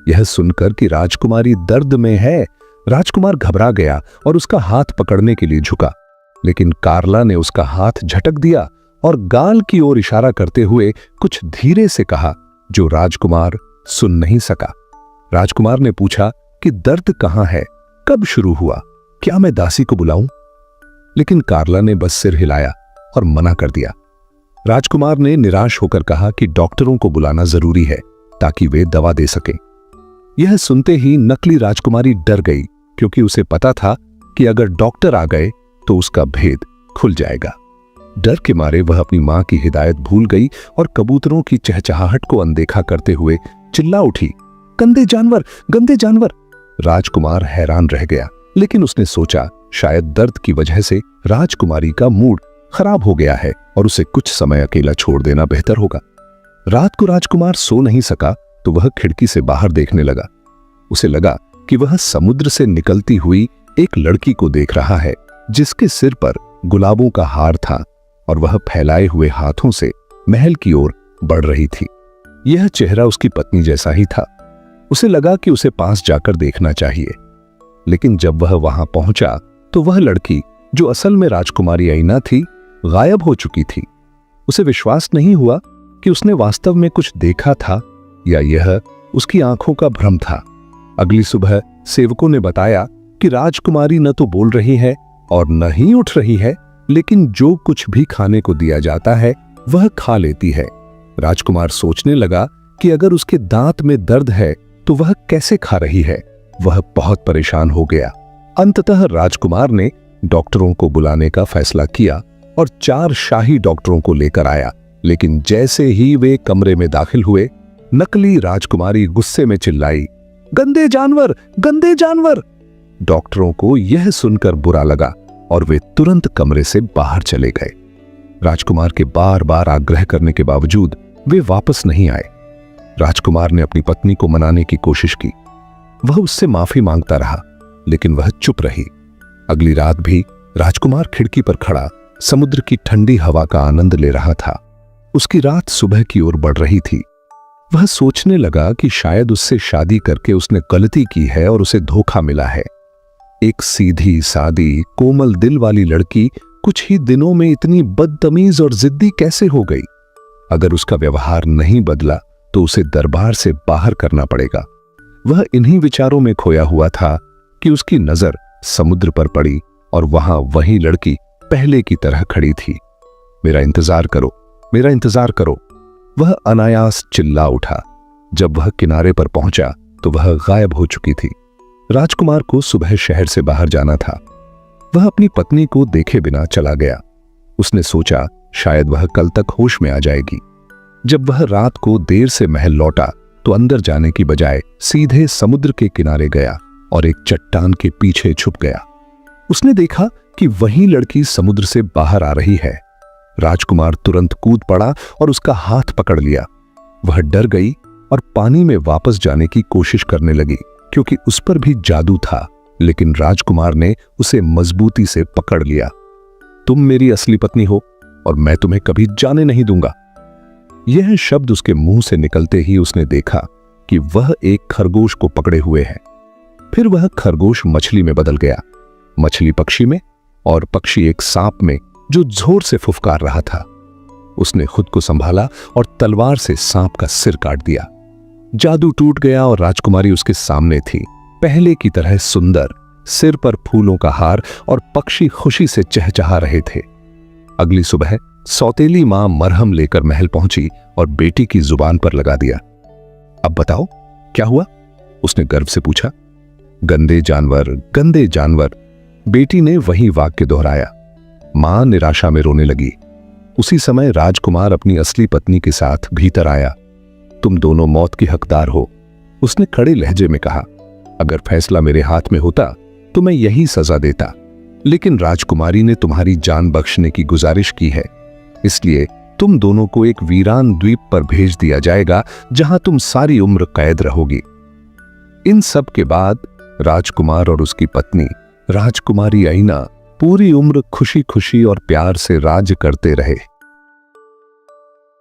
यह सुनकर कि राजकुमारी दर्द में है, राजकुमार घबरा गया और उसका हाथ पकड़ने के लिए झुका, लेकिन कार्ला ने उसका हाथ झटक दिया और गाल की ओर इशारा करते हुए कुछ धीरे से कहा, जो राजकुमार सुन नहीं सका। राजकुमार ने पूछा कि दर्द कहां है, कब शुरू हुआ, क्या मैं दासी को बुलाऊं? लेकिन कार्ला ने बस सिर हिलाया और मना कर दिया। राजकुमार ने निराश होकर कहा कि डॉक्टरों को बुलाना जरूरी है ताकि वे दवा दे सकें। यह सुनते ही नकली राजकुमारी डर गई, क्योंकि उसे पता था कि अगर डॉक्टर आ गए तो उसका भेद खुल जाएगा। डर के मारे वह अपनी मां की हिदायत भूल गई और कबूतरों की चहचहाहट को अनदेखा करते हुए चिल्ला उठी, गंदे जानवर, गंदे जानवर। राजकुमार हैरान रह गया, लेकिन उसने सोचा शायद दर्द की वजह से राजकुमारी का मूड खराब हो गया है और उसे कुछ समय अकेला छोड़ देना बेहतर होगा। रात को राजकुमार सो नहीं सका तो वह खिड़की से बाहर देखने लगा। उसे लगा कि वह समुद्र से निकलती हुई एक लड़की को देख रहा है, जिसके सिर पर गुलाबों का हार था और वह फैलाए हुए हाथों से महल की ओर बढ़ रही थी। यह चेहरा उसकी पत्नी जैसा ही था। उसे लगा कि उसे पास जाकर देखना चाहिए, लेकिन जब वह वहां पहुंचा तो वह लड़की, जो असल में राजकुमारी आईना थी, गायब हो चुकी थी। उसे विश्वास नहीं हुआ कि उसने वास्तव में कुछ देखा था या यह उसकी आंखों का भ्रम था। अगली सुबह सेवकों ने बताया कि राजकुमारी न तो बोल रही है और न ही उठ रही है, लेकिन जो कुछ भी खाने को दिया जाता है वह खा लेती है। राजकुमार सोचने लगा कि अगर उसके दांत में दर्द है तो वह कैसे खा रही है। वह बहुत परेशान हो गया। अंततः राजकुमार ने डॉक्टरों को बुलाने का फैसला किया और 4 शाही डॉक्टरों को लेकर आया, लेकिन जैसे ही वे कमरे में दाखिल हुए, नकली राजकुमारी गुस्से में चिल्लाई, गंदे जानवर, गंदे जानवर। डॉक्टरों को यह सुनकर बुरा लगा और वे तुरंत कमरे से बाहर चले गए। राजकुमार के बार बार आग्रह करने के बावजूद वे वापस नहीं आए। राजकुमार ने अपनी पत्नी को मनाने की कोशिश की। वह उससे माफी मांगता रहा, लेकिन वह चुप रही। अगली रात भी राजकुमार खिड़की पर खड़ा समुद्र की ठंडी हवा का आनंद ले रहा था। उसकी रात सुबह की ओर बढ़ रही थी। वह सोचने लगा कि शायद उससे शादी करके उसने गलती की है और उसे धोखा मिला है। एक सीधी सादी कोमल दिल वाली लड़की कुछ ही दिनों में इतनी बदतमीज और जिद्दी कैसे हो गई? अगर उसका व्यवहार नहीं बदला तो उसे दरबार से बाहर करना पड़ेगा। वह इन्हीं विचारों में खोया हुआ था कि उसकी नजर समुद्र पर पड़ी और वहां वही लड़की पहले की तरह खड़ी थी। मेरा इंतजार करो, मेरा इंतजार करो, वह अनायास चिल्ला उठा। जब वह किनारे पर पहुंचा तो वह गायब हो चुकी थी। राजकुमार को सुबह शहर से बाहर जाना था। वह अपनी पत्नी को देखे बिना चला गया। उसने सोचा शायद वह कल तक होश में आ जाएगी। जब वह रात को देर से महल लौटा तो अंदर जाने की बजाय सीधे समुद्र के किनारे गया और एक चट्टान के पीछे छुप गया। उसने देखा कि वही लड़की समुद्र से बाहर आ रही है। राजकुमार तुरंत कूद पड़ा और उसका हाथ पकड़ लिया। वह डर गई और पानी में वापस जाने की कोशिश करने लगी, क्योंकि उस पर भी जादू था, लेकिन राजकुमार ने उसे मजबूती से पकड़ लिया। तुम मेरी असली पत्नी हो और मैं तुम्हें कभी जाने नहीं दूंगा। यह शब्द उसके मुंह से निकलते ही उसने देखा कि वह एक खरगोश को पकड़े हुए है। फिर वह खरगोश मछली में बदल गया, मछली पक्षी में और पक्षी एक सांप में जो जोर से फुफकार रहा था। उसने खुद को संभाला और तलवार से सांप का सिर काट दिया। जादू टूट गया और राजकुमारी उसके सामने थी, पहले की तरह सुंदर, सिर पर फूलों का हार और पक्षी खुशी से चहचहा रहे थे। अगली सुबह सौतेली मां मरहम लेकर महल पहुंची और बेटी की जुबान पर लगा दिया। अब बताओ क्या हुआ? उसने गर्व से पूछा। गंदे जानवर, गंदे जानवर, बेटी ने वही वाक्य दोहराया। मां निराशा में रोने लगी। उसी समय राजकुमार अपनी असली पत्नी के साथ भीतर आया। तुम दोनों मौत की हकदार हो, उसने कड़े लहजे में कहा। अगर फैसला मेरे हाथ में होता तो मैं यही सजा देता, लेकिन राजकुमारी ने तुम्हारी जान बख्शने की गुजारिश की है, इसलिए तुम दोनों को एक वीरान द्वीप पर भेज दिया जाएगा जहां तुम सारी उम्र कैद रहोगी। इन सब के बाद राजकुमार और उसकी पत्नी राजकुमारी आईना पूरी उम्र खुशी खुशी और प्यार से राज करते रहे।